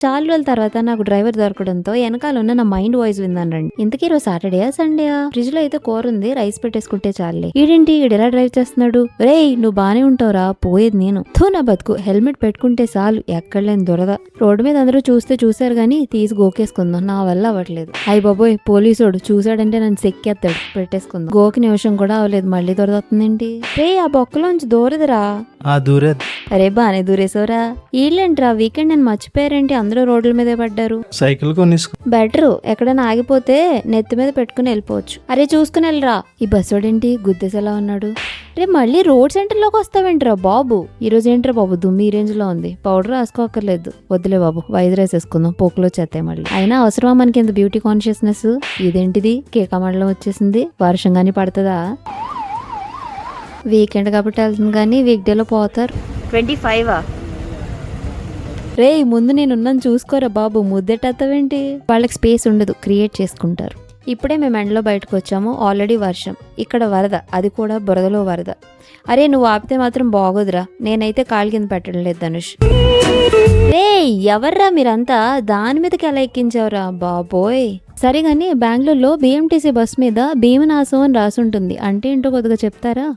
చాలా రోజుల తర్వాత నాకు డ్రైవర్ దొరకడంతో వెనకాల ఉన్న నా మైండ్ వాయిస్ విన్నాను రండి. ఇంతకీ రోజు సాటర్డేయా సండేయా? ఫ్రిడ్జ్ లో అయితే కూర ఉంది, రైస్ పెట్టేసుకుంటే చాలే. ఈడేంటి ఈడెలా డ్రైవ్ చేస్తున్నాడు? రేయ్ నువ్వు బానే ఉంటావురా, పోయేది నేను. నా బతుకు, హెల్మెట్ పెట్టుకుంటే చాలు ఎక్కడలేని దురద. రోడ్డు మీద అందరూ చూశారు గానీ తీసి గోకేసుకుందాం, నా వల్ల అవ్వట్లేదు. అయ్య బాబోయ్, పోలీసోడు చూసాడంటే నన్ను సెక్కేస్తాడు. పెట్టేసుకుందాం. గోకి నిమిషం కూడా అవ్వలేదు, మళ్ళీ దొరదవుతుందేంటి? రే ఆ బొక్కలోంచి దూరదురా. అరే బానే దూరేసోరా. ఈళ్ళేంట్రా వీకెండ్ నేను మర్చిపోయారేంటి? అందరూ రోడ్ల మీదే పడ్డారు. సైకిల్ కొనేసుకో. బెటర్, ఎక్కడైనా ఆగిపోతే నెత్తి మీద పెట్టుకుని వెళ్ళిపోవచ్చు. అరే చూసుకుని వెళ్ళరా. ఈ బస్సోడేంటి గుద్దేసేలా ఉన్నాడు? రే మళ్ళీ రోడ్ సెంటర్ లోకి వస్తావేంట్రా బాబు? ఈ రోజు ఏంట్రా బాబు దుమ్మి ఈ రేంజ్ లో ఉంది. పౌడర్ రాసుకోక్కర్లేదు, వద్దులే బాబు, వైద్య రైస్ వేసుకుందాం, పోకులో చేస్తాయి మళ్ళీ. అయినా అవసరమా మనకి ఇంత బ్యూటీ కాన్షియస్నెస్? ఇదేంటిది కేకమండలం వచ్చేసింది, వర్షం గానీ పడుతుందా? వీకెండ్ కాబట్టి వెళ్తుంది కానీ వీక్ డేలో పోతారు. 25 రే ముందు నేనున్నాను చూసుకోరా బాబు, ముద్దెట్టేస్తావేంటి? వాళ్ళకి స్పేస్ ఉండదు, క్రియేట్ చేసుకుంటారు. ఇప్పుడే మేము ఎండలో బయటకు వచ్చాము, ఆల్రెడీ వర్షం, ఇక్కడ వరద, అది కూడా బురదలో వరద. అరే నువ్వు ఆపితే మాత్రం బాగోదురా, నేనైతే కాలు కింద పెట్టడం లేదు ధనుష్. రే ఎవర్రా మీరంతా? దాని మీదకి ఎలా ఎక్కించావురా బాబోయ్. సరే గానీ బెంగళూరులో BMTC బస్ మీద భీమనాశం అని రాసుంటుంది, అంటే ఏంటో కొద్దిగా చెప్తారా?